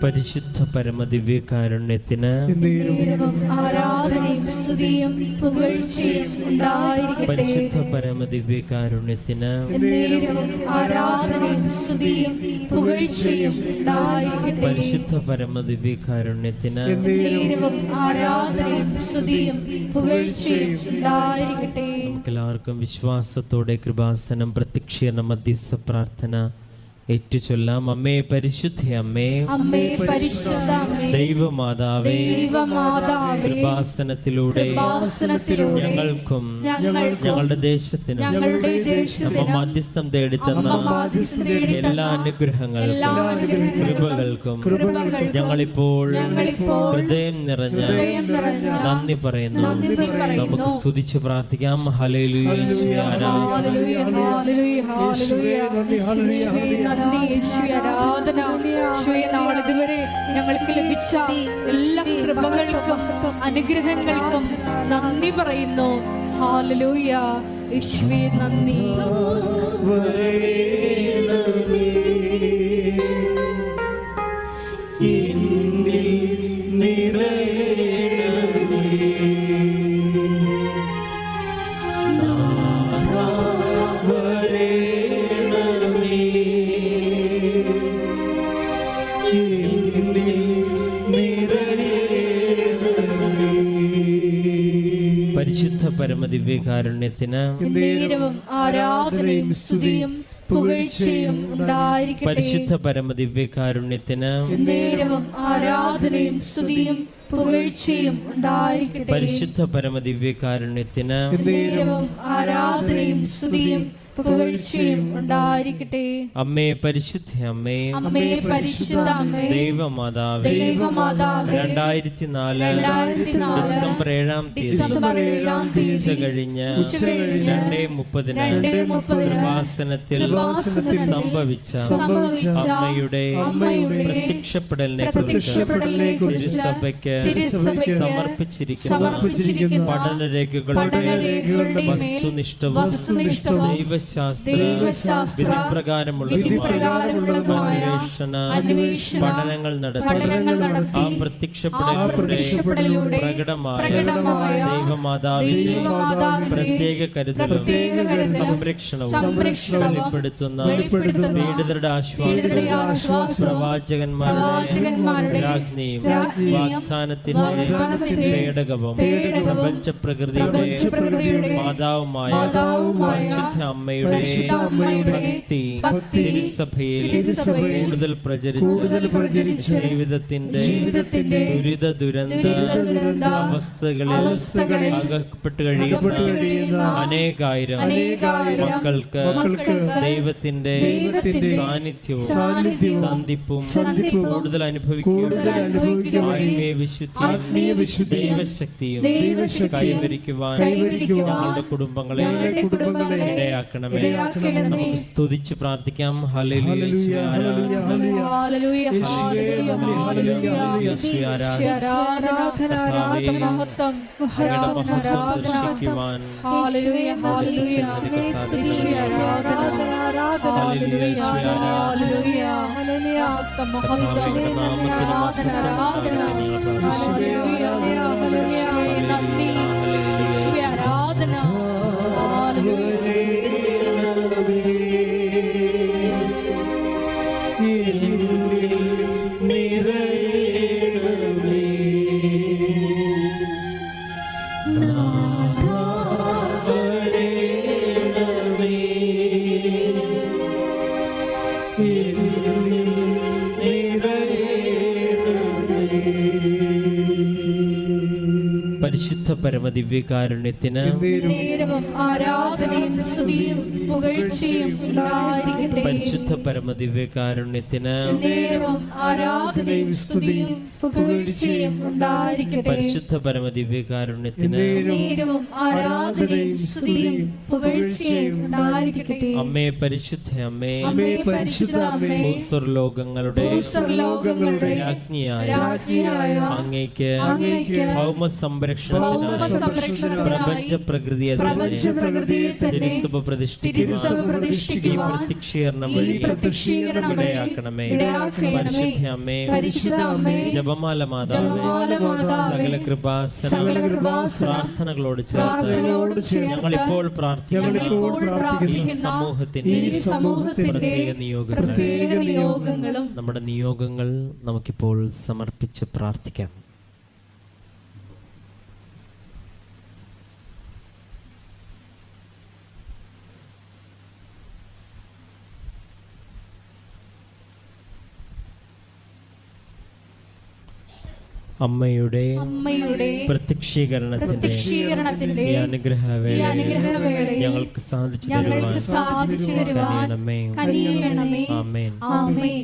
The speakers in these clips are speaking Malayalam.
പരിശുദ്ധ പരമദിവ്യകാരുണ്യത്തിന് ആരാധനയും സ്തുതിയും പുകഴ്ചയും ഉണ്ടായിരിക്കട്ടെ. പരിശുദ്ധ പരമദിവ്യകാരുണ്യത്തിന് ആരാധനയും സ്തുതിയും പുകഴ്ചയും ഉണ്ടായിരിക്കട്ടെ. പരിശുദ്ധ പരമദിവ്യകാരുണ്യത്തിന് ആരാധനയും സ്തുതിയും പുകഴ്ചയും ഉണ്ടായിരിക്കട്ടെ. നമുക്കെല്ലാവർക്കും വിശ്വാസത്തോടെ കൃപാസനം പ്രത്യക്ഷീകരണ മധ്യസ്ഥ പ്രാർത്ഥന ഏറ്റുചൊല്ലാം. അമ്മേ പരിശുദ്ധ അമ്മേ, അമ്മേ പരിശുദ്ധ അമ്മേ, ദൈവമാതാവേ, ദൈവമാതാവേ, കൃപാസനത്തിലൂടെ ഞങ്ങൾക്കും ഞങ്ങളുടെ ദേശത്തിനും അമ്മ മധ്യസ്ഥം തേടിത്തന്ന എല്ലാ അനുഗ്രഹങ്ങൾക്കും കൃപകൾക്കും ഞങ്ങളിപ്പോൾ ഹൃദയം നിറഞ്ഞ നന്ദി പറയുന്നു. നമുക്ക് സ്തുതിച്ച് പ്രാർത്ഥിക്കാം. ഹല്ലേലൂയ, നാളിതുവരെ ഞങ്ങൾക്ക് ലഭിച്ച എല്ലാ കൃപകൾക്കും അനുഗ്രഹങ്ങൾക്കും നന്ദി പറയുന്നു. ഹല്ലേലൂയ, യേശുവേ നന്ദി. പരിശുദ്ധ പരമദിവ്യകാരുണ്യത്തിന് ആരാധനയും സ്തുതിയും പുകഴ്ചയും ഉണ്ടായിരിക്കട്ടെ. പരിശുദ്ധ പരമദിവ്യകാരുണ്യത്തിന് ആരാധനയും സ്തുതിയും പുകഴ്ചയും ഉണ്ടായിരിക്കട്ടെ. പരിശുദ്ധ പരമദിവ്യകാരുണ്യത്തിന് ആരാധനയും സ്തുതിയും പുകഴ്ചയും ഉണ്ടായിരിക്കട്ടെ. അമ്മേ പരിശുദ്ധ അമ്മേ, അമ്മേ പരിശുദ്ധ അമ്മേ, ദൈവമാതാവേ, 2004 ഡിസംബർ 7-ാം തീയതി ഉച്ച കഴിഞ്ഞ് 2:30 കൃപാസനത്തിൽ സംഭവിച്ച അമ്മയുടെ പ്രത്യക്ഷപ്പെടലിനെ കുറിച്ച് തിരുസഭയ്ക്ക് സമർപ്പിച്ചിരിക്കുന്ന പഠനരേഖകളുടെ വസ്തുനിഷ്ഠവും ദൈവശാസ്ത്ര വിധിപ്രകാരമുള്ളതുമായ പഠനങ്ങൾ നടത്തി ആ പ്രത്യക്ഷപ്പെടലിലൂടെ പ്രകടമായ ദൈവമാതാവിന്റെ പ്രത്യേക കരുതലും സംരക്ഷണവും വെളിപ്പെടുത്തുന്ന പീഡിതരുടെ ആശ്വാസവും പ്രവാചകന്മാരുടെ രാജ്ഞിയും വാഗ്ദാനത്തിന്റെ പേടകവും പ്രപഞ്ച പ്രകൃതിയുടെ മാതാവുമായ പരിശുദ്ധ അമ്മയുടെ ഭക്തി തിരുസഭയിൽ കൂടുതൽ പ്രചരിച്ച് ജീവിതത്തിന്റെ ദുരിത അവസ്ഥകളിൽ അകപ്പെട്ട് കഴിയുന്ന അനേകായിരം മക്കൾക്ക് ദൈവത്തിന്റെ സാന്നിധ്യവും സന്ധിപ്പും കൂടുതൽ അനുഭവിക്കുകയും ആത്മീയ വിശുദ്ധിയും ദൈവശക്തിയും കൈവരിക്കുവാൻ ഞങ്ങളുടെ കുടുംബങ്ങളെ ഇടയാക്കണമേ. നമുക്ക് സ്തുതിച്ച് പ്രാർത്ഥിക്കാം. ഹല്ലേലൂയ, ദർശിക്കുവാൻ പരിശുദ്ധ പരമദിവ്യകാരുണ്യത്തിന് ആരാധനയും സ്തുതിയും പുകഴ്ചയും ഉണ്ടായിരിക്കട്ടെ. പരിശുദ്ധ പരമദിവ്യകാരുണ്യത്തിന് ആരാധനയും സ്തുതിയും പുകഴ്ചയും ഉണ്ടായിരിക്കട്ടെ. പരിശുദ്ധ പരമദിവ്യകാരുണ്യത്തിന് ആരാധനയും സ്തുതിയും പുകഴ്ചയും ഉണ്ടായിരിക്കട്ടെ. അമ്മേ പരിശുദ്ധ അമ്മേ, അമ്മേ പരിശുദ്ധ അമ്മേ, ഭൂസ്വർലോകങ്ങളുടെ രാജ്ഞിയായ അങ്ങേക്ക് ഭൗമ സംരക്ഷണത്തിന് ഭൗമ സംരക്ഷണത്തിനായി പ്രപഞ്ച പ്രകൃതിയെ തിരുസഭ പ്രതിഷ്ഠിക്കുവാൻ ഈ പ്രത്യക്ഷീകരണം വഴി ഇടയാക്കണമേ. പരിശുദ്ധ അമ്മേ, ജപമാല മാതാവേ, സകല പ്രാർത്ഥനകളോട് ചേർത്ത് ഞങ്ങളിപ്പോൾ പ്രാർത്ഥിക്കുന്ന ഈ സമൂഹത്തിന്റെ പ്രത്യേക നിയോഗങ്ങളും നമ്മുടെ നിയോഗങ്ങൾ നമുക്കിപ്പോൾ സമർപ്പിച്ച് പ്രാർത്ഥിക്കാം. അമ്മയുടെ പ്രത്യക്ഷീകരണത്തിന്റെ ഈ അനുഗ്രഹവേള ഞങ്ങൾക്ക് സാധിച്ചു തരുവാൻ ആമേൻ.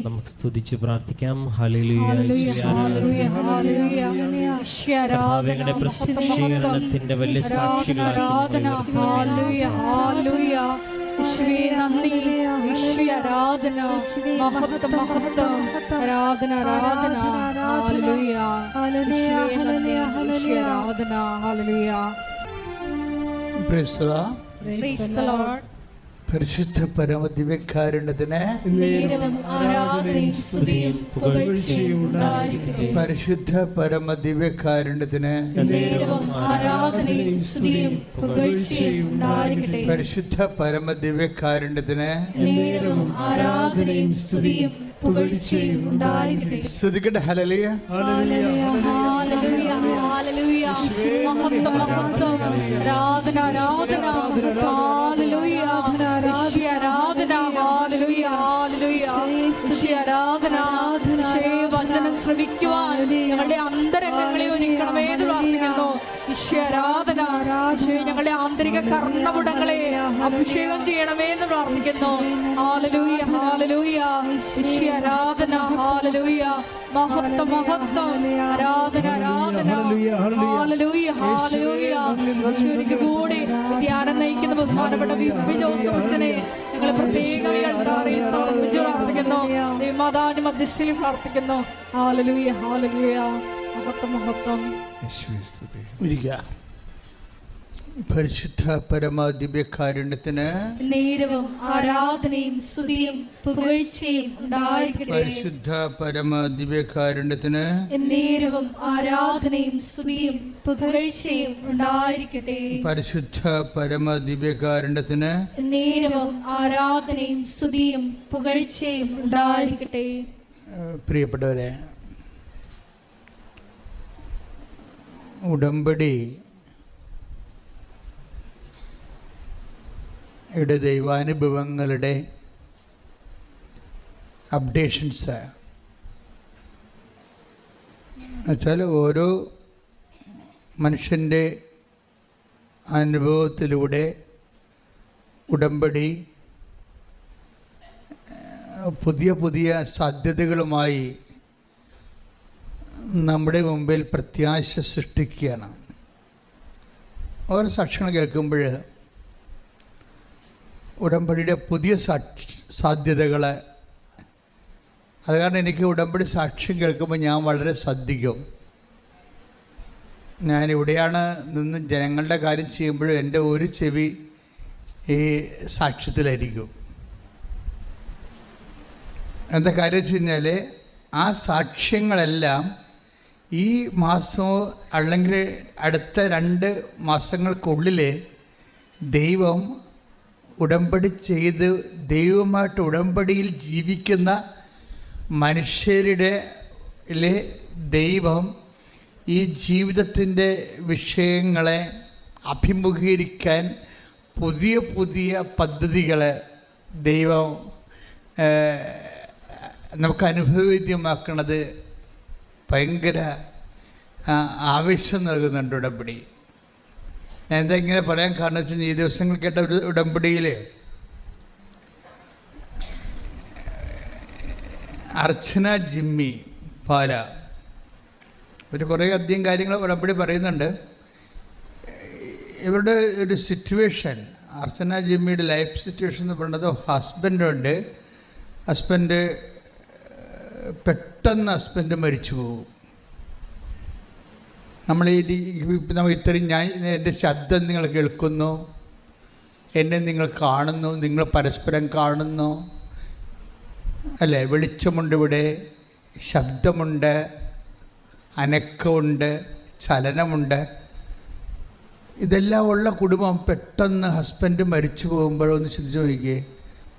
നമുക്ക് സ്തുതിച്ച് പ്രാർത്ഥിക്കാം. ഹല്ലേലൂയ. പ്രത്യക്ഷീകരണത്തിന്റെ വലിയ സാക്ഷികളായി നന്ദി, ആരാധന, മഹത്വം, മഹത്വം, ആരാധന, ആരാധന, ഹല്ലേലൂയ. നന്ദി, ആരാധന, ഹല്ലേലൂയ. Praise the Lord. പരിശുദ്ധ പരമദിവ്യകാരുണ്യത്തിന് ആരാധനയും സ്തുതിയും പുകഴ്ചയും ഉണ്ടായിരിക്കട്ടെ. പരിശുദ്ധ പരമദിവ്യകാരുണ്യത്തിന് ആരാധനയും സ്തുതിയും പുകഴ്ചയും ഉണ്ടായിരിക്കട്ടെ. പരിശുദ്ധ പരമദിവ്യകാരുണ്യത്തിന് ആരാധനയും സ്തുതിയും പുകഴ്ചയും ഉണ്ടായിരിക്കട്ടെ. സ്തുതിക്കട്ടെ. ഹല്ലേലൂയ. Hallelujah, hallelujah, hallelujah. മഹത്വം, മഹത്വം, ആരാധന, ആരാധന, ഹല്ലേലൂയ. ആരാധന, ഹല്ലേലൂയ, ഹല്ലേലൂയ. ആരാധന, വചനം ശ്രവിക്കുവാൻ ഞങ്ങളുടെ അന്തരംഗങ്ങളെ ഒരുക്കണമേ എന്ന് പ്രാർത്ഥിക്കുന്നു. ആരാധന, ഞങ്ങളുടെ ആന്തരിക കർണപുടങ്ങളെ അഭിഷേകം ചെയ്യണമേ എന്ന് പ്രാർത്ഥിക്കുന്നു. Hallelujah, hallelujah. ആരാധന, ഹല്ലേലൂയ. മഹത്വം, മഹത്വം, ആരാധന, ആരാധന, ഹല്ലേലൂയ, ഹല്ലേലൂയ. ഒരിക്കൽ കൂടി ധ്യാനം നയിക്കുന്ന ബഹുമാനപ്പെട്ട വി ജോസഫ് അച്ഛനെ ഞങ്ങൾ പ്രത്യേകം സമർപ്പിച്ച് പ്രാർത്ഥിക്കുന്നു. മാതാവിന്റെ മധ്യസ്ഥയിൽ പ്രാർത്ഥിക്കുന്നു. Hallelujah, hallelujah. മഹത്വം, മഹത്വം. പരിശുദ്ധ പരമദിവ്യകാരുണ്യത്തിന് നേരവും ആരാധനയും സ്തുതിയും പുകഴ്ചയും ഉണ്ടായിരിക്കട്ടെ. പരിശുദ്ധ പരമദിവ്യകാരുണ്യത്തിന് നേരവും ആരാധനയും സ്തുതിയും പുകഴ്ചയും ഉണ്ടായിരിക്കട്ടെ. പരിശുദ്ധ പരമദിവ്യകാരുണ്യത്തിന് നേരവും ആരാധനയും സ്തുതിയും പുകഴ്ചയും ഉണ്ടായിരിക്കട്ടെ. പ്രിയപ്പെട്ടവരെ, ഉടമ്പടി ഇവിടെ ദൈവാനുഭവങ്ങളുടെ അപ്ഡേഷൻസ് എന്നുവെച്ചാൽ ഓരോ മനുഷ്യൻ്റെ അനുഭവത്തിലൂടെ ഉടമ്പടി പുതിയ പുതിയ സാധ്യതകളുമായി നമ്മുടെ മുമ്പിൽ പ്രത്യാശ സൃഷ്ടിക്കുകയാണ്. ഓരോ സാക്ഷ്യങ്ങൾ കേൾക്കുമ്പോൾ ഉടമ്പടിയുടെ പുതിയ സാധ്യതകൾ, അത് കാരണം എനിക്ക് ഉടമ്പടി സാക്ഷ്യം കേൾക്കുമ്പോൾ ഞാൻ വളരെ ശ്രദ്ധിക്കും. ഞാനിവിടെയാണ് നിന്ന് ജനങ്ങളുടെ കാര്യം ചെയ്യുമ്പോഴും എൻ്റെ ഒരു ചെവി ഈ സാക്ഷ്യത്തിലായിരിക്കും. എന്താ കാര്യം വെച്ച് കഴിഞ്ഞാൽ ആ സാക്ഷ്യങ്ങളെല്ലാം ഈ മാസമോ അല്ലെങ്കിൽ അടുത്ത 2 മാസങ്ങൾക്കുള്ളിൽ ദൈവം ഉടമ്പടി ചെയ്ത് ദൈവമായിട്ട് ഉടമ്പടിയിൽ ജീവിക്കുന്ന മനുഷ്യരുടെ ദൈവം ഈ ജീവിതത്തിൻ്റെ വിഷയങ്ങളെ അഭിമുഖീകരിക്കാൻ പുതിയ പുതിയ പദ്ധതികൾ ദൈവം നമുക്ക് അനുഭവവേദ്യമാക്കുന്നത് ഭയങ്കര ആവേശം നൽകുന്നുണ്ട് ഉടമ്പടി. ഞാൻ എന്താ ഇങ്ങനെ പറയാൻ കാരണം വെച്ചാൽ ഈ ദിവസങ്ങൾ കേട്ട ഒരു ഉടമ്പടിയിൽ അർച്ചന ജിമ്മി പാല ഒരു കുറേ അധികം കാര്യങ്ങൾ ഉടമ്പടി പറയുന്നുണ്ട്. ഇവരുടെ ഒരു സിറ്റുവേഷൻ, അർച്ചന ജിമ്മിയുടെ ലൈഫ് സിറ്റുവേഷൻ എന്ന് പറയുന്നത് ഹസ്ബൻഡുണ്ട്. ഹസ്ബൻഡ് പെട്ടെന്ന് മരിച്ചു പോകും. നമ്മൾ ഇത്രയും എൻ്റെ ശബ്ദം നിങ്ങൾ കേൾക്കുന്നു, എന്നെ നിങ്ങൾ കാണുന്നു, നിങ്ങൾ പരസ്പരം കാണുന്നു അല്ലേ? വെളിച്ചമുണ്ട്, ഇവിടെ ശബ്ദമുണ്ട്, അനക്കമുണ്ട്, ചലനമുണ്ട്. ഇതെല്ലാം ഉള്ള കുടുംബം പെട്ടെന്ന് ഹസ്ബൻഡ് മരിച്ചു പോകുമ്പോഴൊന്ന് ചിന്തിച്ച് നോക്കിയേ,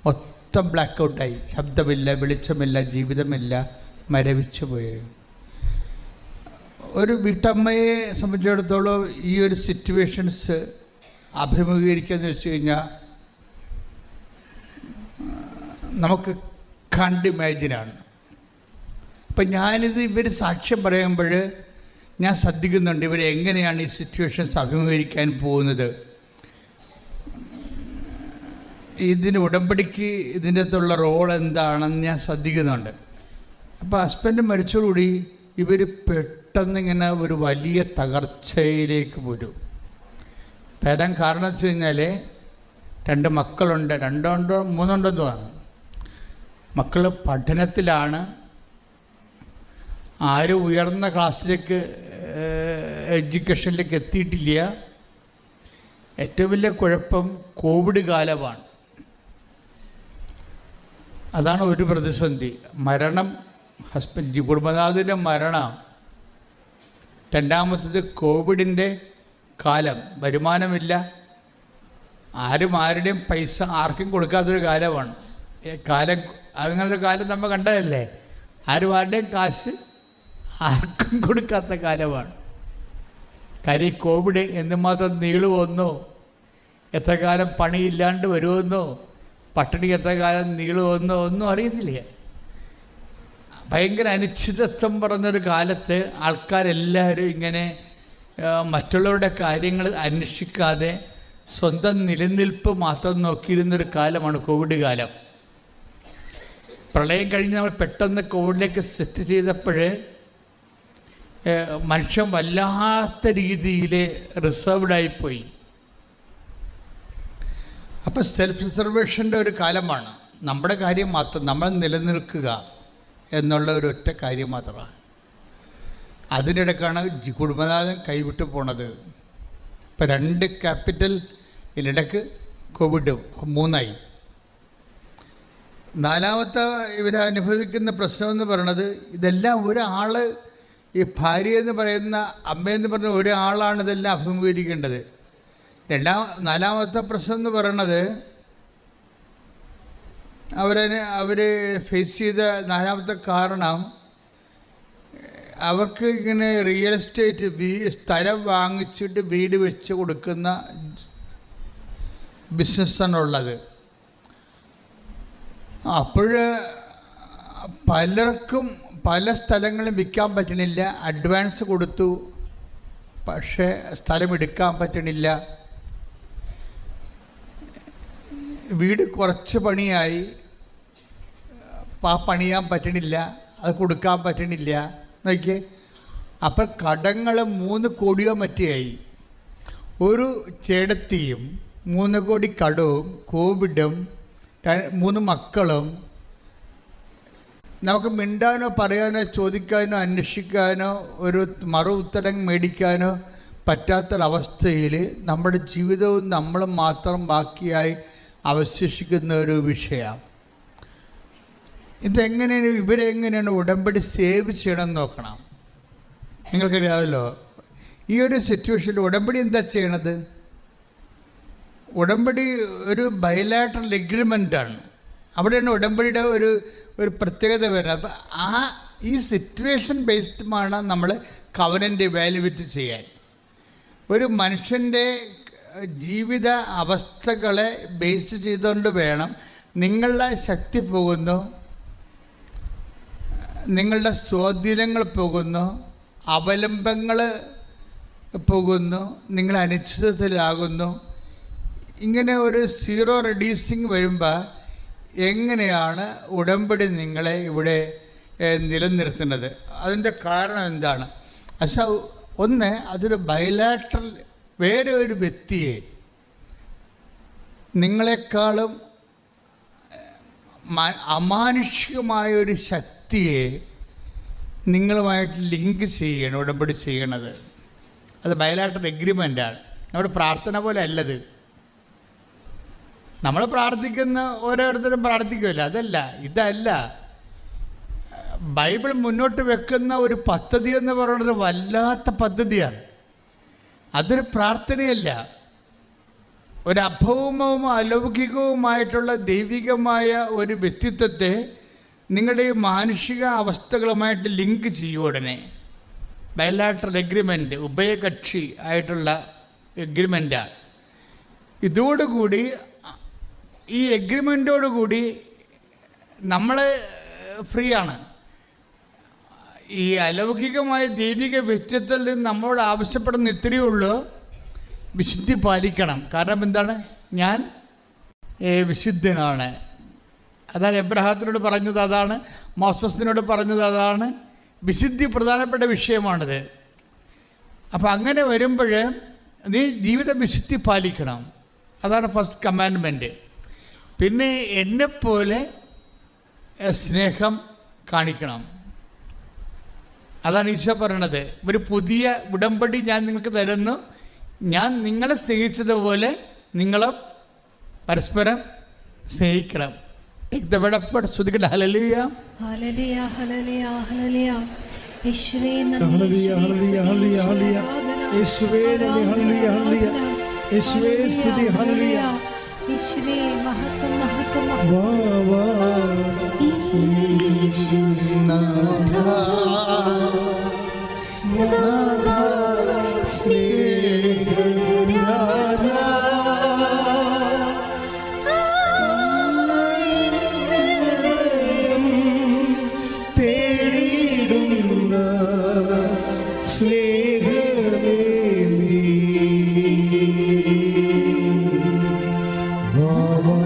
മൊത്തം ബ്ലാക്ക് ഔട്ടായി. ശബ്ദമില്ല, വെളിച്ചമില്ല, ജീവിതമില്ല, മരവിച്ചു പോയി. ഒരു വീട്ടമ്മയെ സംബന്ധിച്ചിടത്തോളം ഈ ഒരു സിറ്റുവേഷൻസ് അഭിമുഖീകരിക്കുകയെന്ന് വെച്ച് കഴിഞ്ഞാൽ നമുക്ക് കണ്ട് ഇമാജിനാണ്. അപ്പം ഞാനിത് ഇവർ സാക്ഷ്യം പറയുമ്പോൾ ഞാൻ ശ്രദ്ധിക്കുന്നുണ്ട് ഇവരെ എങ്ങനെയാണ് ഈ സിറ്റുവേഷൻസ് അഭിമുഖീകരിക്കാൻ പോകുന്നത്. ഇതിന് ഉടമ്പടിക്ക് ഇതിൻ്റെ അകത്തുള്ള റോൾ എന്താണെന്ന് ഞാൻ ശ്രദ്ധിക്കുന്നുണ്ട്. അപ്പോൾ ഹസ്ബൻഡ് മരിച്ചതോടുകൂടി ഇവർ പെട്ടെന്നിങ്ങനെ ഒരു വലിയ തകർച്ചയിലേക്ക് വരും. തരാൻ കാരണം വെച്ച് കഴിഞ്ഞാൽ 2 മക്കളുണ്ട്, 2 3 തോന്നുന്നു. മക്കൾ പഠനത്തിലാണ്, ആരും ഉയർന്ന ക്ലാസ്സിലേക്ക് എഡ്യൂക്കേഷനിലേക്ക് എത്തിയിട്ടില്ല. ഏറ്റവും വലിയ കുഴപ്പം കോവിഡ് കാലമാണ്. അതാണ് ഒരു പ്രതിസന്ധി. മരണം, ഹസ്ബൻഡ് കുടുംബനാഥൻ്റെ മരണം. 2ാമത്തത് കോവിഡിൻ്റെ കാലം, വരുമാനമില്ല, ആരും ആരുടെയും പൈസ ആർക്കും കൊടുക്കാത്തൊരു കാലമാണ്. കാലം അങ്ങനൊരു കാലം നമ്മൾ കണ്ടതല്ലേ. ആരും ആരുടെയും കാശ് ആർക്കും കൊടുക്കാത്ത കാലമാണ്. കാര്യം കോവിഡ് എന്തുമാത്രം നീളുമെന്നോ, എത്ര കാലം പണിയില്ലാണ്ട് വരുമെന്നോ, പട്ടിണി എത്ര കാലം നീളുമെന്നോ ഒന്നും അറിയത്തില്ല. ഭയങ്കര അനിശ്ചിതത്വം പറഞ്ഞൊരു കാലത്ത് ആൾക്കാരെല്ലാവരും ഇങ്ങനെ മറ്റുള്ളവരുടെ കാര്യങ്ങൾ അന്വേഷിക്കാതെ സ്വന്തം നിലനിൽപ്പ് മാത്രം നോക്കിയിരുന്നൊരു കാലമാണ് കോവിഡ് കാലം. പ്രളയം കഴിഞ്ഞ് നമ്മൾ പെട്ടെന്ന് കോവിഡിലേക്ക് സെറ്റ് ചെയ്തപ്പോൾ മനുഷ്യൻ വല്ലാത്ത രീതിയിൽ റിസർവ്ഡായിപ്പോയി. അപ്പോൾ സെൽഫ് റിസർവേഷൻ്റെ ഒരു കാലമാണ്. നമ്മുടെ കാര്യം മാത്രം, നമ്മൾ നിലനിൽക്കുക എന്നുള്ള ഒരു ഒറ്റ കാര്യം മാത്രമാണ്. അതിനിടയ്ക്കാണ് കുടുംബനാഥൻ കൈവിട്ട് പോണത്. ഇപ്പം 2 ക്യാപിറ്റൽ, ഇതിനിടയ്ക്ക് കോവിഡ് 3ആയി. 4ാമത്തെ ഇവരനുഭവിക്കുന്ന പ്രശ്നമെന്ന് പറയണത്, ഇതെല്ലാം ഒരാൾ, ഈ ഭാര്യ എന്ന് പറയുന്ന, അമ്മയെന്ന് പറഞ്ഞ ഒരാളാണ് ഇതെല്ലാം അഭിമുഖീകരിക്കേണ്ടത്. 4ാമത്തെ പ്രശ്നം എന്ന് പറയണത്, അവർ ഫേസ് ചെയ്ത 4ാമത്തെ കാരണം, അവർക്ക് ഇങ്ങനെ റിയൽ എസ്റ്റേറ്റ് സ്ഥലം വാങ്ങിച്ചിട്ട് വീട് വെച്ച് കൊടുക്കുന്ന ബിസിനസ്സാണുള്ളത്. അപ്പോൾ പലർക്കും പല സ്ഥലങ്ങളും വിൽക്കാൻ പറ്റണില്ല. അഡ്വാൻസ് കൊടുത്തു, പക്ഷേ സ്ഥലം എടുക്കാൻ പറ്റണില്ല. വീട് കുറച്ച് പണിയായി, പണിയാൻ പറ്റണില്ല, അത് കൊടുക്കാൻ പറ്റണില്ല നോക്കിയേ. അപ്പം കടങ്ങൾ 3 കോടിയോ മറ്റേയായി. ഒരു ചേടത്തിയും 3 കോടി കടവും കോവിഡും 3 മക്കളും. നമുക്ക് മിണ്ടാനോ പറയാനോ ചോദിക്കാനോ അന്വേഷിക്കാനോ ഒരു മറു ഉത്തരം മേടിക്കാനോ പറ്റാത്തൊരവസ്ഥയിൽ നമ്മുടെ ജീവിതവും നമ്മളും മാത്രം ബാക്കിയായി അവശേഷിക്കുന്ന ഒരു വിഷയമാണ്. ഇതെങ്ങനെയാണ്, ഇവരെങ്ങനെയാണ് ഉടമ്പടി സേവ് ചെയ്യണമെന്ന് നോക്കണം. നിങ്ങൾക്കറിയാമല്ലോ, ഈ ഒരു സിറ്റുവേഷനിൽ ഉടമ്പടി എന്താ ചെയ്യണത്? ഉടമ്പടി ഒരു ബയലാറ്ററൽ എഗ്രിമെൻ്റാണ്. അവിടെയാണ് ഉടമ്പടിയുടെ ഒരു പ്രത്യേകത വരുന്നത്. അപ്പം ഈ സിറ്റുവേഷൻ ബേസ്ഡാണ് നമ്മൾ കവനൻ്റ് ഇവാലുവേറ്റ് ചെയ്യാൻ. ഒരു മനുഷ്യൻ്റെ ജീവിത അവസ്ഥകളെ ബേസ് ചെയ്തുകൊണ്ട് വേണം. നിങ്ങളുടെ ശക്തി പോകുന്നു, നിങ്ങളുടെ സ്വാധീനങ്ങൾ പോകുന്നു, അവലംബങ്ങൾ പോകുന്നു, നിങ്ങൾ അനിശ്ചിതത്തിലാകുന്നു. ഇങ്ങനെ ഒരു സീറോ റെഡ്യൂസിങ് വരുമ്പോൾ എങ്ങനെയാണ് ഉടമ്പടി നിങ്ങളെ ഇവിടെ നിലനിർത്തുന്നത്? അതിൻ്റെ കാരണം എന്താണ്? ഒന്ന്, അതൊരു ബയലാറ്ററൽ, വേറെ ഒരു വ്യക്തിയെ നിങ്ങളെക്കാളും അമാനുഷികമായൊരു ശക്തിയെ നിങ്ങളുമായിട്ട് ലിങ്ക് ചെയ്യണം ഉടമ്പടി ചെയ്യണത്. അത് ബയലാട്ടർ എഗ്രിമെൻ്റാണ്. നമ്മുടെ പ്രാർത്ഥന പോലെ അല്ലത്. നമ്മൾ പ്രാർത്ഥിക്കുന്ന ഓരോരുത്തരും പ്രാർത്ഥിക്കുമല്ലോ, അതല്ല, ഇതല്ല. ബൈബിൾ മുന്നോട്ട് വെക്കുന്ന ഒരു പദ്ധതി എന്ന് പറയുന്നത് വല്ലാത്ത പദ്ധതിയാണ്. അതൊരു പ്രാർത്ഥനയല്ല, ഒരു അഭൗമവും അലൗകികവുമായിട്ടുള്ള ദൈവികമായ ഒരു വ്യക്തിത്വത്തെ നിങ്ങളുടെ ഈ മാനുഷിക അവസ്ഥകളുമായിട്ട് ലിങ്ക് ചെയ്യും. ഉടനെ ബയലാട്ടറൽ എഗ്രിമെൻ്റ് ഉഭയകക്ഷി ആയിട്ടുള്ള എഗ്രിമെൻ്റാണ്. ഇതോടുകൂടി, ഈ എഗ്രിമെൻറ്റോടുകൂടി നമ്മൾ ഫ്രീ ആണ്. ഈ അലൗകികമായ ദൈവിക വ്യക്തിത്വത്തിൽ നിന്ന് നമ്മളോട് ആവശ്യപ്പെടുന്ന ഇത്രയേ ഉള്ളൂ, വിശുദ്ധി പാലിക്കണം. കാരണം എന്താണ്? ഞാൻ വിശുദ്ധനാണ്. അതാണ് എബ്രഹാത്തിനോട് പറഞ്ഞത്, അതാണ് മോസസിനോട് പറഞ്ഞത്, അതാണ്. വിശുദ്ധി പ്രധാനപ്പെട്ട വിഷയമാണിത്. അപ്പം അങ്ങനെ വരുമ്പോൾ നീ ജീവിത വിശുദ്ധി പാലിക്കണം. അതാണ് ഫസ്റ്റ് കമാൻഡ്മെൻറ്റ്. പിന്നെ എന്നെപ്പോലെ സ്നേഹം കാണിക്കണം. അതാണ് ഈശോ പറയണത്, ഒരു പുതിയ ഉടമ്പടി ഞാൻ നിങ്ങൾക്ക് തരുന്നു, ഞാൻ നിങ്ങളെ സ്നേഹിച്ചതുപോലെ നിങ്ങളും പരസ്പരം സ്നേഹിക്കണം. Take the word of God. ശ്രുതിക്കട്ടെ. Hallelujah, hallelujah, hallelujah, hallelujah. യേശുവേ നന്ദി, ഹല്ലേലൂയ, ഹല്ലേലൂയ, ഹല്ലേലൂയ, ഹല്ലേലൂയ. യേശുവേ നന്ദി, ഹല്ലേലൂയ, ഹല്ലേലൂയ. യേശുവേ സ്തുതി, ഹല്ലേലൂയ. യേശുവേ മഹത്വം, മഹത്വം, വാ വാ തേടിയിടുന്ന സ്നേഹമേ നീ. വാ വാ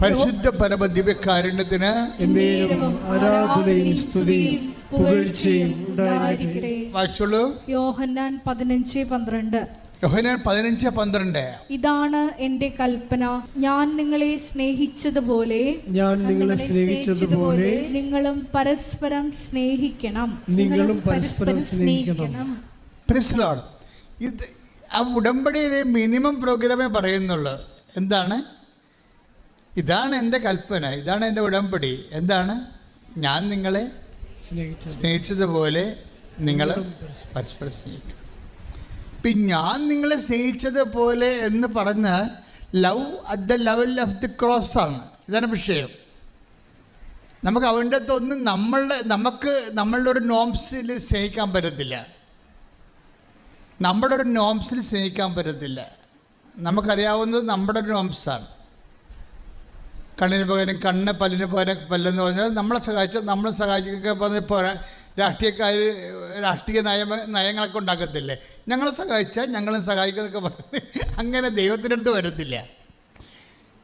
പരിശുദ്ധ പരമ ദിവ്യകാരുണ്യത്തിന് എന്നേരവും ആരാധനയും സ്തുതിയും പുകഴ്ചയും ഉണ്ടായിരിക്കട്ടെ. വായിച്ചോളൂ. യോഹന്നാൻ 15:12. യോഹന്നാൻ 15:12. ഇതാണ് എൻ്റെ കൽപ്പന, ഞാൻ നിങ്ങളെ സ്നേഹിച്ചതുപോലെ ഞാൻ നിങ്ങളെ സ്നേഹിച്ചതുപോലെ നിങ്ങളും പരസ്പരം സ്നേഹിക്കണം. നിങ്ങളും പരസ്പരം സ്നേഹിക്കണം. Praise the Lord. ഇത് ആ ഉടമ്പടിയിലെ മിനിമം പ്രോഗ്രാമേ പറയുന്നുള്ളൂ. എന്താണ്? ഇതാണ് എൻ്റെ കൽപ്പന, ഇതാണ് എൻ്റെ ഉടമ്പടി. എന്താണ്? ഞാൻ നിങ്ങളെ സ്നേഹിച്ചതുപോലെ നിങ്ങൾ പരസ്പരം സ്നേഹിക്കണം. ഇപ്പം ഞാൻ നിങ്ങളെ സ്നേഹിച്ചതുപോലെ എന്ന് പറഞ്ഞാൽ love at the level of the cross ആണ്. ഇതാണ് വിഷയം. നമുക്ക് അവൻ്റെ അകത്തൊന്നും നമ്മളുടെ ഒരു നോംസിൽ സ്നേഹിക്കാൻ പറ്റത്തില്ല. നമ്മുടെ ഒരു നോംസിൽ സ്നേഹിക്കാൻ പറ്റത്തില്ല. നമുക്കറിയാവുന്നത് നമ്മുടെ ഒരു നോംസാണ്. കണ്ണിന് പകരം കണ്ണ്, പല്ലിന് പകരം പല്ലെന്ന് പറഞ്ഞാൽ നമ്മളെ സഹായിച്ചാൽ നമ്മളെ സഹായിക്കൊക്കെ പറഞ്ഞ് പോരാ. രാഷ്ട്രീയ നയങ്ങളൊക്കെ ഉണ്ടാക്കത്തില്ലേ, ഞങ്ങളെ സഹായിച്ചാൽ ഞങ്ങളും സഹായിക്കുന്നതൊക്കെ പറഞ്ഞ് അങ്ങനെ ദൈവത്തിൻ്റെ അടുത്ത് വരത്തില്ല.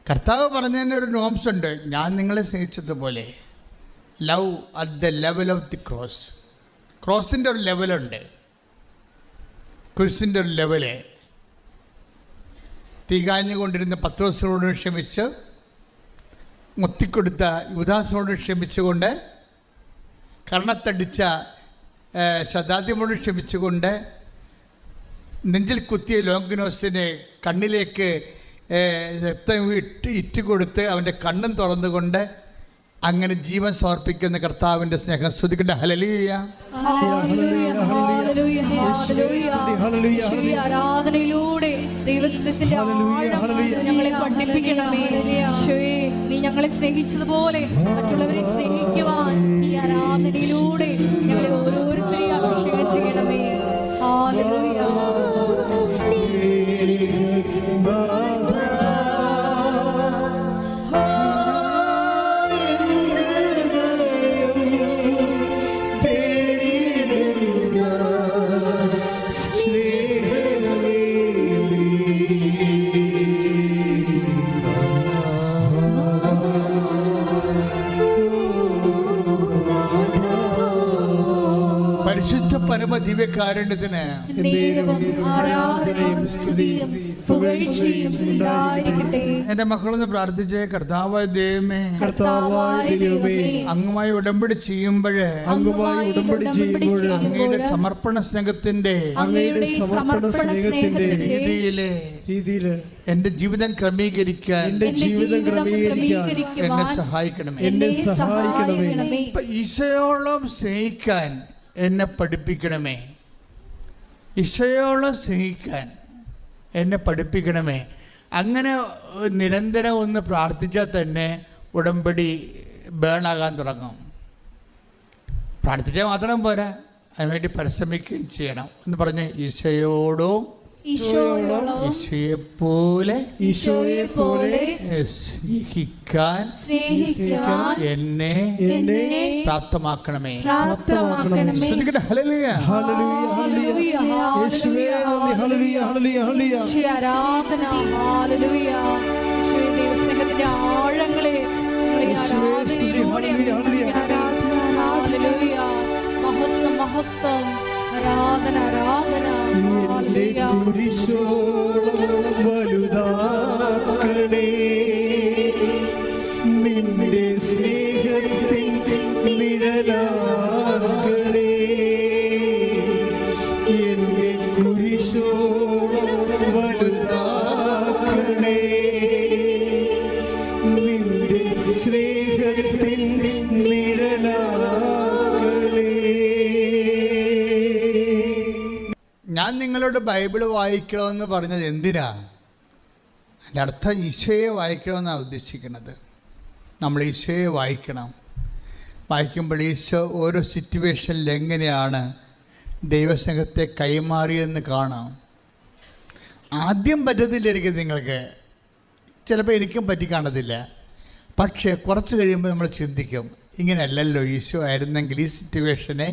കർത്താവ് പറഞ്ഞതിന് ഒരു നോംസ് ഉണ്ട്, ഞാൻ നിങ്ങളെ സ്നേഹിച്ചതുപോലെ. Love at the level of the cross. ക്രോസിൻ്റെ ഒരു ലെവലുണ്ട്, കുരിശിൻ്റെ ഒരു ലെവല്. തീകാഞ്ഞുകൊണ്ടിരുന്ന പത്രോസിനോട് ക്ഷമിച്ച്, മുത്തിക്കൊടുത്ത യുദാസിനോട് ക്ഷമിച്ചുകൊണ്ട്, കർണത്തടിച്ച ശതാദ്യമോട് ക്ഷമിച്ചുകൊണ്ട്, നെഞ്ചിൽ കുത്തിയ ലോങ്കിനോസിനെ കണ്ണിലേക്ക് രക്തം ഇറ്റുകൊടുത്ത് അവൻ്റെ കണ്ണും തുറന്നുകൊണ്ട് അങ്ങനെ ജീവൻ സമർപ്പിക്കുന്ന കർത്താവിൻ്റെ സ്നേഹം സ്തുതിക്കട്ടെ. ഹല്ലേലൂയ, ആരാധനയിലൂടെ ദൈവസ്നേഹത്തിന്റെ ആഴം ഞങ്ങളെ പഠിപ്പിക്കണമേ. നീ ഞങ്ങളെ സ്നേഹിച്ചതുപോലെ മറ്റുള്ളവരെ സ്നേഹിക്കുവാൻ ഈ ആരാധനയിലൂടെ ഞങ്ങളെ ഓരോരുത്തരെയും അഭിഷേകം ചെയ്യണമേ. ഹല്ലേലൂയ. പരമ ദിവ്യകാരുണ്യത്തിന് നേരവും ആരാധനയും സ്തുതിയും പുകഴ്ചയും ഉണ്ടായിരിക്കട്ടെ. എന്റെ മക്കളൊന്ന് പ്രാർത്ഥിച്ചേ. കർത്താവായ ദൈവമേ, അങ്ങുമായി ഉടമ്പടി ചെയ്യുമ്പോഴേ അങ്ങയുടെ സമർപ്പണ സ്നേഹത്തിന്റെ രീതിയിൽ എന്റെ ജീവിതം ക്രമീകരിക്കാൻ എന്നെ സഹായിക്കണമേ. ഈശോയോളം സ്നേഹിക്കാൻ എന്നെ പഠിപ്പിക്കണമേ. ഈശോയോളം സ്നേഹിക്കാൻ എന്നെ പഠിപ്പിക്കണമേ. അങ്ങനെ നിരന്തരം ഒന്ന് പ്രാർത്ഥിച്ചാൽ തന്നെ ഉടമ്പടി ബേണാകാൻ തുടങ്ങും. പ്രാർത്ഥിച്ചാൽ മാത്രം പോരാ, അതിനുവേണ്ടി പരിശ്രമിക്കുകയും ചെയ്യണം. എന്ന് പറഞ്ഞ് ഈശോയോടും ഈശോയെ പോലെ സ്നേഹിക്കാൻ എന്നെ പ്രാപ്തമാക്കണമേ. ആഴങ്ങളെ മഹത്വം ആരാധന ആരാധന. വലുതാക്കണേ നിന്റെ സ്നേഹത്തിൻ നിഴലാക്കണേ. എന്നെ കുരിശോളം വലുതാക്കണേ നിന്റെ സ്നേഹത്തിൻ നിഴലാക്കണേ. ഞാൻ നിങ്ങളോട് ബൈബിള് വായിക്കണമെന്ന് പറഞ്ഞത് എന്തിനാ? അതിൻ്റെ അർത്ഥം ഈശോയെ വായിക്കണമെന്നാണ് ഉദ്ദേശിക്കുന്നത്. നമ്മൾ ഈശോയെ വായിക്കണം. വായിക്കുമ്പോൾ ഈശോ ഓരോ സിറ്റുവേഷനിൽ എങ്ങനെയാണ് ദൈവസ്നേഹത്തെ കൈമാറിയെന്ന് കാണാം. ആദ്യം പറ്റത്തില്ലായിരിക്കും നിങ്ങൾക്ക്, ചിലപ്പോൾ എനിക്കും പറ്റി കാണത്തില്ല. പക്ഷേ കുറച്ച് കഴിയുമ്പോൾ നമ്മൾ ചിന്തിക്കും, ഇങ്ങനെയല്ലല്ലോ ഈശോ ആയിരുന്നെങ്കിൽ, ഈ സിറ്റുവേഷനെ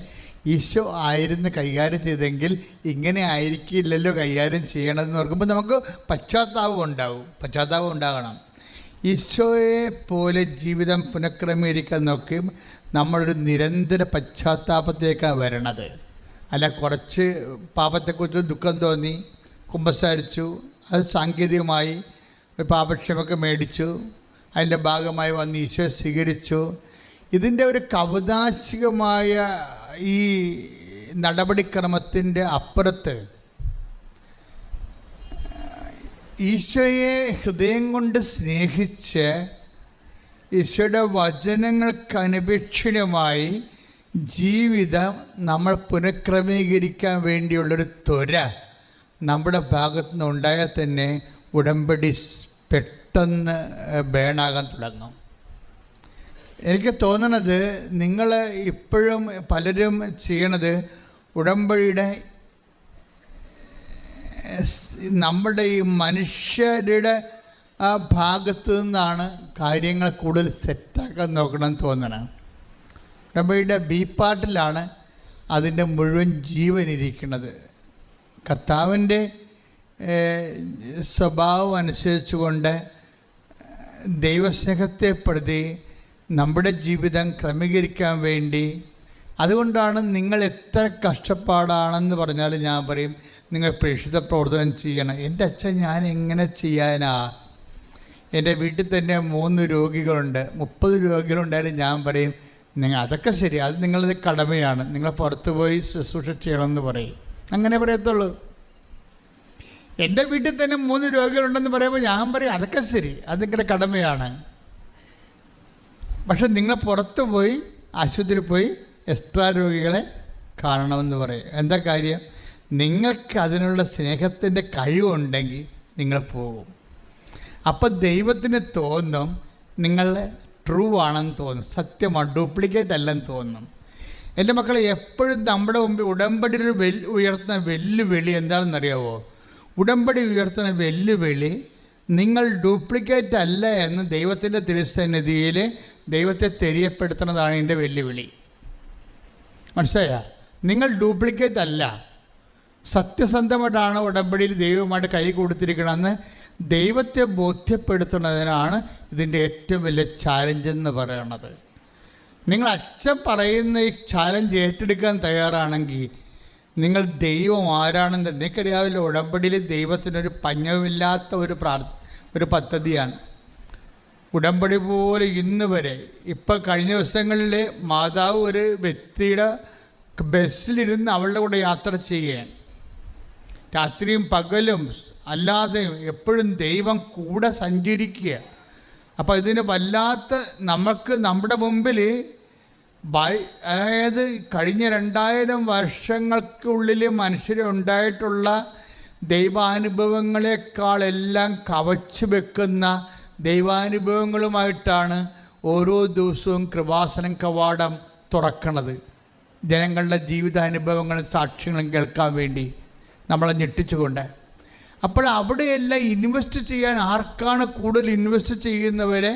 ഈശോ ആയിരുന്നു കൈകാര്യം ചെയ്തെങ്കിൽ ഇങ്ങനെ ആയിരിക്കില്ലല്ലോ കൈകാര്യം ചെയ്യണമെന്ന് ഓർക്കുമ്പോൾ നമുക്ക് പശ്ചാത്താപം ഉണ്ടാകണം. ഈശോയെ പോലെ ജീവിതം പുനഃക്രമീകരിക്കാൻ നോക്കി നമ്മളൊരു നിരന്തര പശ്ചാത്താപത്തേക്കാണ് വരണത്. അല്ല കുറച്ച് പാപത്തെക്കുറിച്ച് ദുഃഖം തോന്നി കുമ്പസാരിച്ചു, അത് സാങ്കേതികമായി ഒരു പാപക്ഷമൊക്കെ മേടിച്ചു, അതിൻ്റെ ഭാഗമായി വന്ന് ഈശോ സ്വീകരിച്ചു. ഇതിൻ്റെ ഒരു കൗതാശികമായ ഈ നടപടിക്രമത്തിൻ്റെ അപ്പുറത്ത് ഈശോയെ ഹൃദയം കൊണ്ട് സ്നേഹിച്ച് ഈശോയുടെ വചനങ്ങൾക്ക് അനപേക്ഷണമായി ജീവിതം നമ്മൾ പുനഃക്രമീകരിക്കാൻ വേണ്ടിയുള്ളൊരു ത്വര നമ്മുടെ ഭാഗത്തു നിന്ന് ഉണ്ടായാൽ തന്നെ ഉടമ്പടി പെട്ടെന്ന് ബേണാകാൻ തുടങ്ങും. എനിക്ക് തോന്നണത് നിങ്ങൾ ഇപ്പോഴും പലരും ചെയ്യണത് ഉടമ്പടിയുടെ നമ്മുടെ ഈ മനുഷ്യരുടെ ആ ഭാഗത്തു നിന്നാണ് കാര്യങ്ങൾ കൂടുതൽ സെറ്റാക്കാൻ നോക്കണമെന്ന് തോന്നണം. ഉടമ്പടിയുടെ ബി പാർട്ടിലാണ് അതിൻ്റെ മുഴുവൻ ജീവനിരിക്കുന്നത്. കർത്താവിൻ്റെ സ്വഭാവം അനുസരിച്ചുകൊണ്ട് ദൈവസ്നേഹത്തെ പ്രതി നമ്മുടെ ജീവിതം ക്രമീകരിക്കാൻ വേണ്ടി. അതുകൊണ്ടാണ് നിങ്ങൾ എത്ര കഷ്ടപ്പാടാണെന്ന് പറഞ്ഞാലും ഞാൻ പറയും, നിങ്ങൾ പ്രേക്ഷിത പ്രവർത്തനം ചെയ്യണം. എൻ്റെ അച്ഛൻ ഞാൻ എങ്ങനെ ചെയ്യാനാ? എൻ്റെ വീട്ടിൽ തന്നെ 3 രോഗികളുണ്ട്, 30 രോഗികളുണ്ടായാലും ഞാൻ പറയും, നിങ്ങൾ അതൊക്കെ ശരി, അത് നിങ്ങളുടെ കടമയാണ്, നിങ്ങൾ പുറത്ത് പോയി ശുശ്രൂഷ ചെയ്യണമെന്ന് പറയും. അങ്ങനെ പറയത്തുള്ളൂ. എൻ്റെ വീട്ടിൽ തന്നെ 3 രോഗികളുണ്ടെന്ന് പറയുമ്പോൾ ഞാൻ പറയും അതൊക്കെ ശരി, അത് നിങ്ങളുടെ കടമയാണ്. പക്ഷെ നിങ്ങൾ പുറത്ത് പോയി ആശുപത്രിയിൽ പോയി എക്സ്ട്രാ രോഗികളെ കാണണമെന്ന് പറയും. എന്താ കാര്യം? നിങ്ങൾക്ക് അതിനുള്ള സ്നേഹത്തിൻ്റെ കഴിവുണ്ടെങ്കിൽ നിങ്ങൾ പോകും. അപ്പോൾ ദൈവത്തിന് തോന്നും നിങ്ങൾ ട്രൂ ആണെന്ന് തോന്നും, സത്യമാണ്, ഡ്യൂപ്ലിക്കേറ്റ് അല്ലെന്ന് തോന്നും. എൻ്റെ മക്കളെ, എപ്പോഴും നമ്മുടെ മുമ്പിൽ ഉടമ്പടിയിൽ ഉയർത്തുന്ന വെല്ലുവിളി എന്താണെന്നറിയാവോ? ഉടമ്പടി ഉയർത്തുന്ന വെല്ലുവിളി നിങ്ങൾ ഡ്യൂപ്ലിക്കേറ്റ് അല്ല എന്ന് ദൈവത്തിൻ്റെ തിരുസന്നിധിയിൽ ദൈവത്തെ തെரியപ്പെടുത്തുന്നതാണ് എൻ്റെ വെല്ലുവിളി. മനസ്സിലായ? നിങ്ങൾ ഡ്യൂപ്ലിക്കേറ്റ് അല്ല, സത്യസന്ധമായിട്ടാണ് ഉടമ്പടിയിൽ ദൈവവുമായിട്ട് കൈ കൊടുത്തിരിക്കണമെന്ന് ദൈവത്തെ ബോധ്യപ്പെടുത്തുന്നതിനാണ് ഇതിൻ്റെ ഏറ്റവും വലിയ ചാലഞ്ചെന്ന് പറയണത്. നിങ്ങൾ അച്ഛൻ പറയുന്ന ഈ ചാലഞ്ച് ഏറ്റെടുക്കാൻ തയ്യാറാണെങ്കിൽ നിങ്ങൾ ദൈവം ആരാണെന്ന് നിങ്ങൾക്കറിയാവില്ല. ഉടമ്പടിയിൽ ദൈവത്തിനൊരു പഞ്ഞവുമില്ലാത്ത ഒരു പദ്ധതിയാണ് ഉടമ്പടി പോലെ. ഇന്ന് വരെ ഇപ്പം കഴിഞ്ഞ ദിവസങ്ങളിൽ മാതാവ് ഒരു വ്യക്തിയുടെ ബസ്സിലിരുന്ന് അവളുടെ കൂടെ യാത്ര ചെയ്യുകയാണ്. രാത്രിയും പകലും അല്ലാതെയും എപ്പോഴും ദൈവം കൂടെ സഞ്ചരിക്കുക. അപ്പോൾ ഇതിന് വല്ലാത്ത നമുക്ക് നമ്മുടെ മുമ്പിൽ അതായത് കഴിഞ്ഞ 2000 വർഷങ്ങൾക്കുള്ളിൽ മനുഷ്യരുണ്ടായിട്ടുള്ള ദൈവാനുഭവങ്ങളെക്കാളെല്ലാം കവച്ച് വെക്കുന്ന ദൈവാനുഭവങ്ങളുമായിട്ടാണ് ഓരോ ദിവസവും കൃപാസനം കവാടം തുറക്കണത്. ജനങ്ങളുടെ ജീവിതാനുഭവങ്ങളും സാക്ഷ്യങ്ങളും കേൾക്കാൻ വേണ്ടി നമ്മളെ ഞെട്ടിച്ചുകൊണ്ട്. അപ്പോൾ അവിടെയെല്ലാം ഇൻവെസ്റ്റ് ചെയ്യാൻ ആർക്കാണ് കൂടുതൽ ഇൻവെസ്റ്റ് ചെയ്യുന്നവരെ?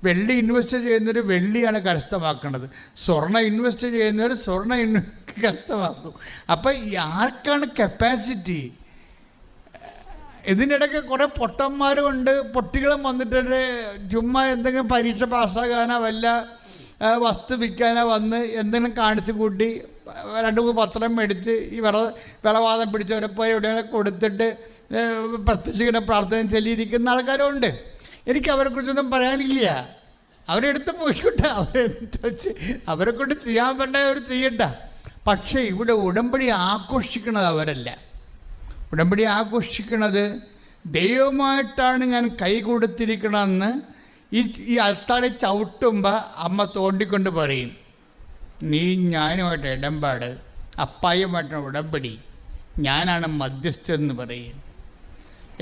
വെള്ളി ഇൻവെസ്റ്റ് ചെയ്യുന്നവർ വെള്ളിയാണ് കരസ്ഥമാക്കുന്നത്, സ്വർണ്ണം ഇൻവെസ്റ്റ് ചെയ്യുന്നവർ സ്വർണ്ണം കരസ്ഥമാക്കും. അപ്പം ആർക്കാണ് കപ്പാസിറ്റി? ഇതിനിടയ്ക്ക് കുറേ പൊട്ടന്മാരുമുണ്ട്, പൊട്ടികളും വന്നിട്ട് ചുമ്മാ എന്തെങ്കിലും പരീക്ഷ പാസ്സാകാനോ വല്ല വസ്തു വിൽക്കാനോ വന്ന് എന്തെങ്കിലും കാണിച്ചു കൂട്ടി 2-3 പത്രം മേടിച്ച് ഈ വിളവാദം പിടിച്ചവരെ പോയി എവിടെയെങ്കിലും കൊടുത്തിട്ട് പ്രത്യക്ഷിക്കുന്ന പ്രാർത്ഥന ചൊല്ലിയിരിക്കുന്ന ആൾക്കാരുണ്ട്. എനിക്ക് അവരെക്കുറിച്ചൊന്നും പറയാനില്ല. അവരെടുത്ത് പോയിക്കോട്ടെ, അവരെ കൊണ്ട് ചെയ്യാൻ വേണ്ട അവർ ചെയ്യട്ടെ. പക്ഷേ ഇവിടെ ഉടമ്പടി ആഘോഷിക്കുന്നത് അവരല്ല. ഉടമ്പടി ആഘോഷിക്കുന്നത് ദൈവമായിട്ടാണ് ഞാൻ കൈ കൊടുത്തിരിക്കണമെന്ന് ഈ അൾത്താരെ ചവിട്ടുമ്പോൾ അമ്മ തോണ്ടിക്കൊണ്ട് പറയും, നീ ഞാനുമായിട്ട് ഇടപാട്, അപ്പായുമായിട്ടാണ് ഉടമ്പടി, ഞാനാണ് മധ്യസ്ഥെന്ന് പറയും.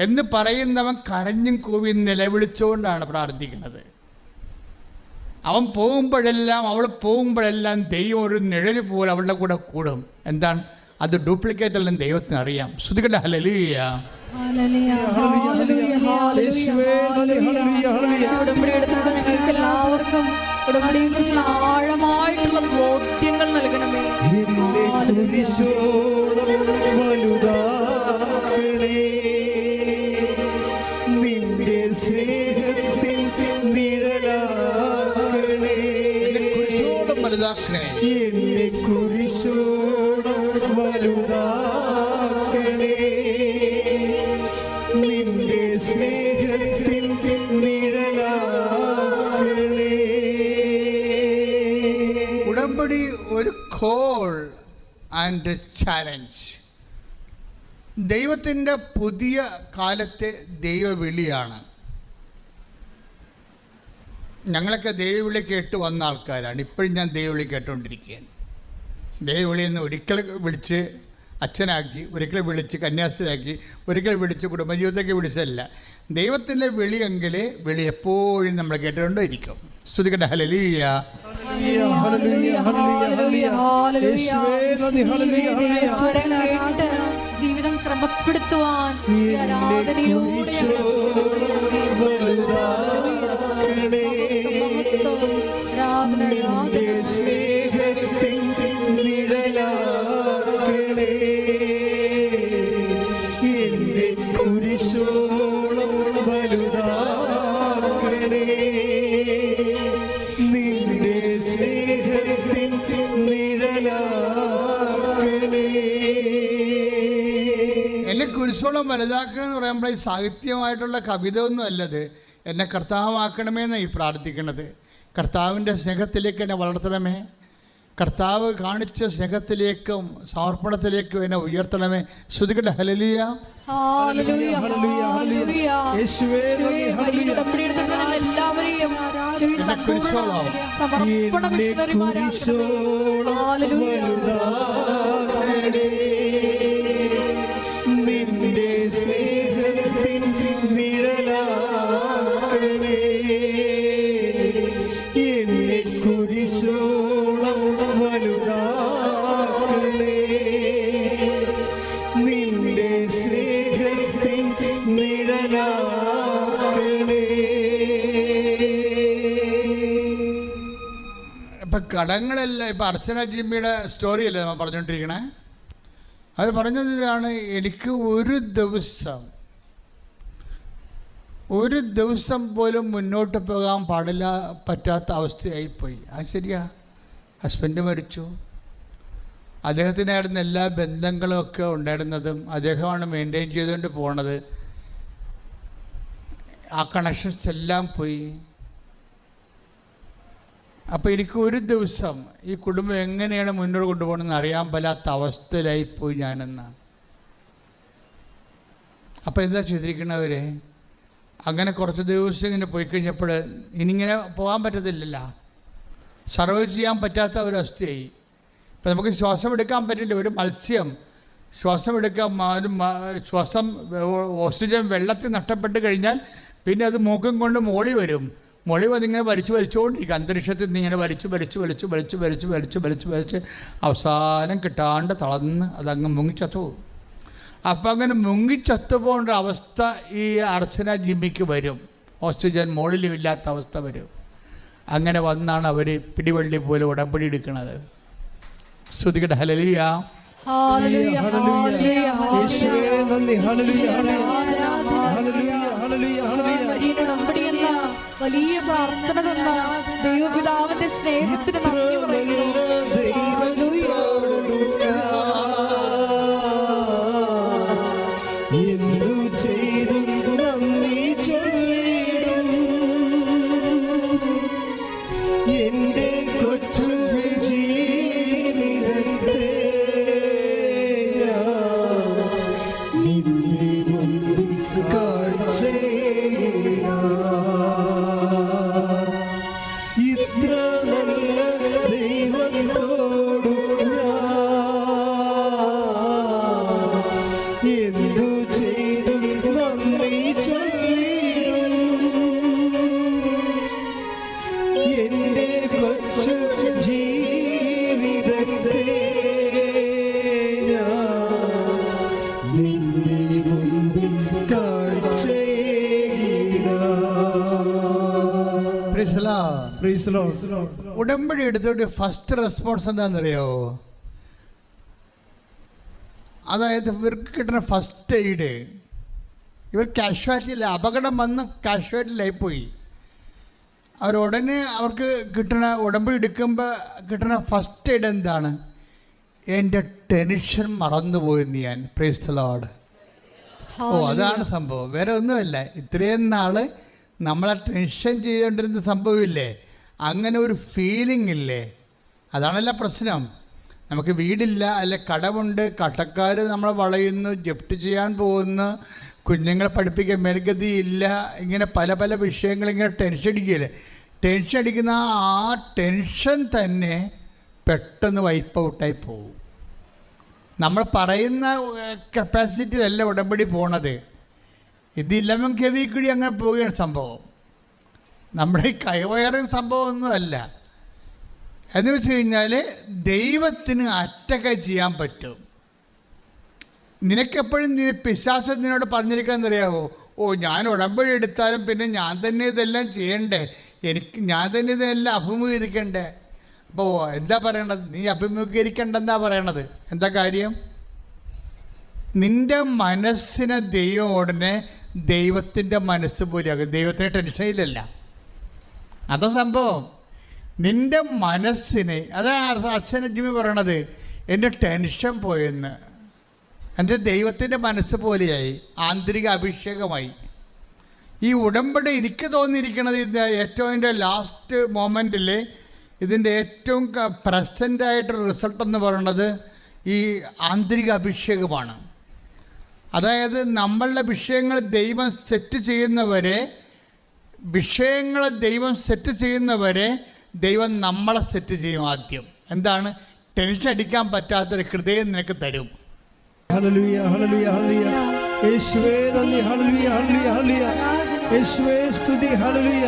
എന്ന് പറയുന്നവൻ കരഞ്ഞും കൂവി നിലവിളിച്ചുകൊണ്ടാണ് പ്രാർത്ഥിക്കുന്നത്. അവൻ പോകുമ്പോഴെല്ലാം അവൾ പോകുമ്പോഴെല്ലാം ദൈവം ഒരു നിഴല് പോലെ അവളുടെ കൂടെ കൂടും. എന്താണ് അത്? ഡ്യൂപ്ലിക്കേറ്റ് അല്ലെന്ന് ദൈവത്തിന് അറിയാം. ശ്രുതികട്ടെ ഹല്ലേലൂയ. ഞങ്ങൾക്ക് എല്ലാവർക്കും ഉടമ്പടിയെക്കുറിച്ചുള്ള ആഴമായിട്ടുള്ള ബോധ്യങ്ങൾ നൽകണമേ. നിന്റെ സ്നേഹത്തിൽ നിഴലാക്കണേ, എന്നെ കുരിശോളം വലുതാക്കണേ, നിന്റെ സ്നേഹത്തിൽ നിഴലാക്കണേ. ഉടമ്പടി ഒരു കോൾ ആൻഡ് ചാലഞ്ച്. ദൈവത്തിൻ്റെ പുതിയ കാലത്തെ ദൈവവിളിയാണ്. ഞങ്ങളൊക്കെ ദൈവവിളി കേട്ട് വന്ന ആൾക്കാരാണ്. ഇപ്പോഴും ഞാൻ ദൈവവിളി കേട്ടുകൊണ്ടിരിക്കുകയാണ്. ദൈവവിളിയിൽ നിന്ന് ഒരിക്കൽ വിളിച്ച് അച്ഛനാക്കി, ഒരിക്കൽ വിളിച്ച് കന്യാസ്ത്രീയാക്കി, ഒരിക്കൽ വിളിച്ച് കുടുംബജീവിതത്തേക്ക് വിളിച്ചതല്ല. ദൈവത്തിൻ്റെ വിളിയെങ്കിൽ വിളി എപ്പോഴും നമ്മൾ കേട്ടുകൊണ്ടിരിക്കും. സ്തുതിക്കട്ടെ ഹല്ലേലൂയ. ജീവിതം ക്രമപ്പെടുത്തുവാൻ കുരിശോളം വലുതാക്കണേ, നിന്റെ സ്നേഹത്തിൻ നിഴലാക്കണേ. എന്നെ കുരിശോളം വലുതാക്കണമെന്ന് പറയുമ്പോൾ ഈ സാഹിത്യമായിട്ടുള്ള കവിത ഒന്നും അല്ലത്. എന്നെ കർത്താവാക്കണമെന്ന് ഈ പ്രാർത്ഥിക്കണത്. കർത്താവിൻ്റെ സ്നേഹത്തിലേക്ക് എന്നെ വളർത്തണമേ, കർത്താവ് കാണിച്ച സ്നേഹത്തിലേക്കും സമർപ്പണത്തിലേക്കും എന്നെ ഉയർത്തണമേ. ശ്രുതികട്ടെ ഹല്ലേലൂയ. എല്ലാവരെയും നിന്റെ സ്നേഹത്തിൻ നിഴലാക്കണേ, എന്നെ കുരിശോളം വലുതാക്കണേ, നിന്റെ സ്നേഹത്തിൻ നിഴലാക്കണേ. ഇപ്പം കടങ്ങളെല്ലാം ഇപ്പം അർച്ചന ജിമ്മിയുടെ സ്റ്റോറിയല്ലേ നമ്മൾ പറഞ്ഞുകൊണ്ടിരിക്കണേ. അവർ പറഞ്ഞതാണ്, എനിക്ക് ഒരു ദിവസം പോലും മുന്നോട്ട് പോകാൻ പറ്റാത്ത അവസ്ഥയായിപ്പോയി. അത് ശരിയാ. ഹസ്ബൻഡ് മരിച്ചു, അദ്ദേഹത്തിനായിരുന്ന എല്ലാ ബന്ധങ്ങളും ഒക്കെ ഉണ്ടായിരുന്നതും അദ്ദേഹമാണ് മെയിൻറ്റെയിൻ ചെയ്തുകൊണ്ട് പോണത്. ആ കണക്ഷൻസ് എല്ലാം പോയി. അപ്പോൾ എനിക്ക് ഒരു ദിവസം ഈ കുടുംബം എങ്ങനെയാണ് മുന്നോട്ട് കൊണ്ടുപോകണമെന്ന് അറിയാൻ പറ്റാത്ത അവസ്ഥയിലായിപ്പോയി ഞാനെന്നാണ്. അപ്പോൾ എന്താ ചെയ്തിരിക്കണവരെ, അങ്ങനെ കുറച്ച് ദിവസം ഇങ്ങനെ പോയി കഴിഞ്ഞപ്പോൾ ഇനിയിങ്ങനെ പോകാൻ പറ്റത്തില്ലല്ലോ, സർവൈവ് ചെയ്യാൻ പറ്റാത്ത ഒരവസ്ഥയായി. ഇപ്പം നമുക്ക് ശ്വാസം എടുക്കാൻ പറ്റില്ല. ഒരു മത്സ്യം ശ്വാസം ശ്വാസം ഓക്സിജൻ വെള്ളത്തിൽ നഷ്ടപ്പെട്ട് കഴിഞ്ഞാൽ പിന്നെ അത് മൂക്കും കൊണ്ട് മോളി വരും. മോളി വന്നിങ്ങനെ വലിച്ചുകൊണ്ടിരിക്കും. അന്തരീക്ഷത്തിൽ നിന്ന് ഇങ്ങനെ വലിച്ച് അവസാനം കിട്ടാണ്ട് തളർന്ന് അതങ്ങ് മുങ്ങിച്ചത്തു പോകും. അപ്പം അങ്ങനെ മുങ്ങിച്ചത്തു പോകേണ്ട അവസ്ഥ ഈ അർച്ചന ജിമ്മിക്ക് വരും. ഓക്സിജൻ മോളിലുമില്ലാത്ത അവസ്ഥ വരും. അങ്ങനെ വന്നാണ് അവർ പിടിവള്ളി പോലെ ഉടമ്പടി എടുക്കുന്നത്. ശ്രുതികട്ടെ ഹല്ലേലൂയ. ഹല്ലേലൂയ, ഹല്ലേലൂയ, യേശുവേ നന്ദി. Hallelujah, hallelujah, hallelujah, hallelujah. ഉടമ്പടി എന്ന വലിയ പ്രാർത്ഥന തന്ന ദൈവപിതാവിന്റെ സ്നേഹത്തിന് നന്ദി പറയുന്നു. ഹല്ലേലൂയ. എന്തു ചെയ്തും നന്ദി ചൊല്ലിടും എന്റെ കൊച്ചു ജീവിതത്തെ നിന്നെ മുൻപിൽ കാഴ്ചയിടാം. ഇത്ര നല്ല ദൈവത്തോടു എന്തു ചെയ്തും നന്ദി ചൊല്ലിടും എന്റെ കൊച്ചു ജീവിതത്തെ നിന്നെ മുൻപിൽ കാഴ്ചയിടാം. ഉടമ്പടി എടുത്തിട്ട് ഫസ്റ്റ് റെസ്പോൺസ് എന്താണെന്നറിയാവോ? അതായത് ഇവർക്ക് കിട്ടുന്ന ഫസ്റ്റ് എയ്ഡ്, ഇവർ കാഷ്വാലിറ്റിയില്ല, അപകടം വന്ന് കാഷ്വാലിറ്റിയിലായിപ്പോയി. അവരുടനെ അവർക്ക് കിട്ടുന്ന ഉടമ്പടി എടുക്കുമ്പോൾ കിട്ടുന്ന ഫസ്റ്റ് എയ്ഡ് എന്താണ്? എൻ്റെ ടെൻഷൻ മറന്നുപോയെന്ന് ഞാൻ. Praise the Lord. അതാണ് സംഭവം, വേറെ ഒന്നുമല്ല. ഇത്രയും നാൾ നമ്മളെ ടെൻഷൻ ചെയ്തുകൊണ്ടിരുന്ന സംഭവമില്ലേ, അങ്ങനെ ഒരു ഫീലിംഗ് ഇല്ലേ, അതാണല്ല പ്രശ്നം. നമുക്ക് വീടില്ല, അല്ലെ കടമുണ്ട്, കടക്കാർ നമ്മളെ വളയുന്നു, ജപ്റ്റ് ചെയ്യാൻ പോകുന്നു, കുഞ്ഞുങ്ങളെ പഠിപ്പിക്കാൻ മേൽഗതിയില്ല, ഇങ്ങനെ പല പല വിഷയങ്ങൾ ഇങ്ങനെ ടെൻഷൻ അടിക്കുകയില്ലേ. ടെൻഷൻ അടിക്കുന്ന ആ ടെൻഷൻ തന്നെ പെട്ടെന്ന് വൈപ്പ് ഔട്ടായി പോകും. നമ്മൾ പറയുന്ന കപ്പാസിറ്റിയിലല്ല ഉടമ്പടി പോണത്. ഇത് 11 kV കൂടി അങ്ങനെ പോവുകയാണ് സംഭവം. നമ്മുടെ ഈ കൈവയറിങ് സംഭവമൊന്നുമല്ല. എന്ന് വെച്ച് കഴിഞ്ഞാൽ ദൈവത്തിന് അറ്റൊക്കെ ചെയ്യാൻ പറ്റും. നിനക്കെപ്പോഴും പിശാച് നിന്നോട് പറഞ്ഞിരിക്കാന്നറിയാവോ? ഞാൻ ഉടമ്പടി എടുത്താലും പിന്നെ ഞാൻ തന്നെ ഇതെല്ലാം ചെയ്യണ്ടേ, ഞാൻ തന്നെ ഇതെല്ലാം അഭിമുഖീകരിക്കണ്ടേ. അപ്പോൾ എന്താ പറയണത്? നീ അഭിമുഖീകരിക്കണ്ടെന്നാ പറയണത്. എന്താ കാര്യം? നിൻ്റെ മനസ്സിനെ ദൈവം ഉടനെ ദൈവത്തിൻ്റെ മനസ്സ് പോലെയാകും. ദൈവത്തിന് ടെൻഷനിലല്ല, അതാ സംഭവം. നിൻ്റെ മനസ്സിനെ, അതാ അച്ഛൻ ജിമ്മി പറയണത്, എൻ്റെ ടെൻഷൻ പോയെന്ന്. എൻ്റെ ദൈവത്തിൻ്റെ മനസ്സ് പോലെയായി, ആന്തരിക അഭിഷേകമായി. ഈ ഉടമ്പടി എനിക്ക് തോന്നിയിരിക്കണത് ഇത് ഏറ്റവും എൻ്റെ ലാസ്റ്റ് മൊമെൻറ്റിൽ ഇതിൻ്റെ ഏറ്റവും പ്രസൻ്റായിട്ടൊരു റിസൾട്ട് എന്ന് പറയുന്നത് ഈ ആന്തരിക അഭിഷേകമാണ്. അതായത് നമ്മളുടെ വിഷയങ്ങൾ ദൈവം സെറ്റ് ചെയ്യുന്നവരെ, ദൈവം നമ്മളെ സെറ്റ് ചെയ്യും. ആദ്യം എന്താണ്? ടെൻഷൻ അടിക്കാൻ പറ്റാത്തൊരു ഹൃദയം നിനക്ക് തരും. Hallelujah, hallelujah, hallelujah. യേശുവേ നന്ദി. Hallelujah, hallelujah, hallelujah. യേശുവേ സ്തുതി. ഹല്ലേലൂയ.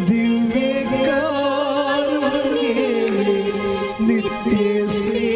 ദിവ്യകാരുണ്യമേ, നിത്യസ്നേഹമേ,